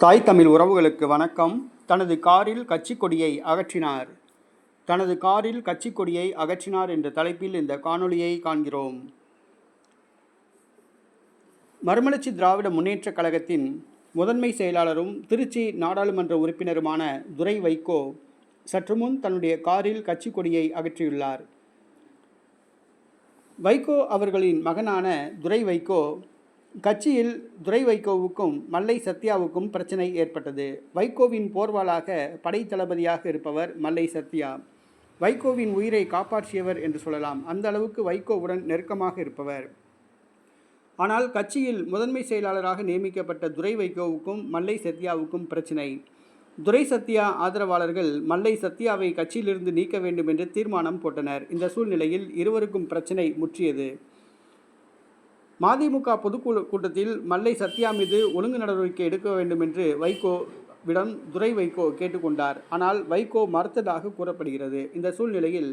தாய் தமிழ் உறவுகளுக்கு வணக்கம். தனது காரில் கட்சிக் கொடியை அகற்றினார். தனது காரில் கட்சிக் கொடியை அகற்றினார் என்ற தலைப்பில் இந்த காணொளியை காண்கிறோம். மறுமலர்ச்சி திராவிட முன்னேற்றக் கழகத்தின் முதன்மை செயலாளரும் திருச்சி நாடாளுமன்ற உறுப்பினருமான துரை வைகோ சற்றுமுன் தன்னுடைய காரில் கட்சிக் கொடியை அகற்றியுள்ளார். வைகோ அவர்களின் மகனான துரை வைகோ கட்சியில் துரை வைகோவுக்கும் மல்லை சத்யாவுக்கும் பிரச்சனை ஏற்பட்டது. வைகோவின் போர்வாளாக படை தளபதியாக இருப்பவர் மல்லை சத்யா. வைகோவின் உயிரை காப்பாற்றியவர் என்று சொல்லலாம். அந்த அளவுக்கு வைகோவுடன் நெருக்கமாக இருப்பவர். ஆனால் கட்சியில் முதன்மை செயலாளராக நியமிக்கப்பட்ட துரை வைகோவுக்கும் மல்லை சத்யாவுக்கும் பிரச்சனை. துரை சத்யா ஆதரவாளர்கள் மல்லை சத்யாவை கட்சியிலிருந்து நீக்க வேண்டும் என்று தீர்மானம் போட்டனர். இந்த சூழ்நிலையில் இருவருக்கும் பிரச்சனை முற்றியது. மதிமுக பொதுக்குழு கூட்டத்தில் மல்லை சத்யா மீது ஒழுங்கு நடவடிக்கை எடுக்க வேண்டும் என்று வைகோவிடம் துரை வைகோ கேட்டுக்கொண்டார். ஆனால் வைகோ மறுத்ததாக கூறப்படுகிறது. இந்த சூழ்நிலையில்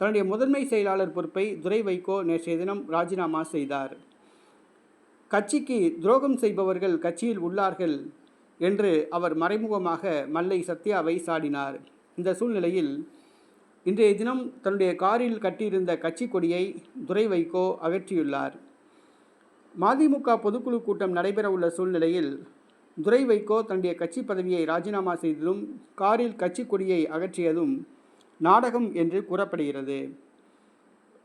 தன்னுடைய முதன்மை செயலாளர் பொறுப்பை துரை வைகோ நேற்றைய தினம் ராஜினாமா செய்தார். கட்சிக்கு துரோகம் செய்பவர்கள் கட்சியில் உள்ளார்கள் என்று அவர் மறைமுகமாக மல்லை சத்யாவை சாடினார். இந்த சூழ்நிலையில் இன்றைய தினம் தன்னுடைய காரில் கட்டியிருந்த கட்சி கொடியை துரை வைகோ அகற்றியுள்ளார். மதிமுக பொதுக்குழு கூட்டம் நடைபெற உள்ள சூழ்நிலையில் துரை வைகோ தன்னுடைய கட்சி பதவியை ராஜினாமா செய்ததும் காரில் கட்சி கொடியை அகற்றியதும் நாடகம் என்று கூறப்படுகிறது.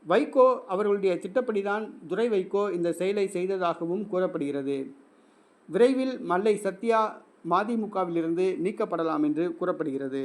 வைகோ அவர்களுடைய திட்டப்படிதான் துரை வைகோ இந்த செயலை செய்ததாகவும் கூறப்படுகிறது. விரைவில் மல்லை சத்யா மதிமுகவிலிருந்து நீக்கப்படலாம் என்று கூறப்படுகிறது.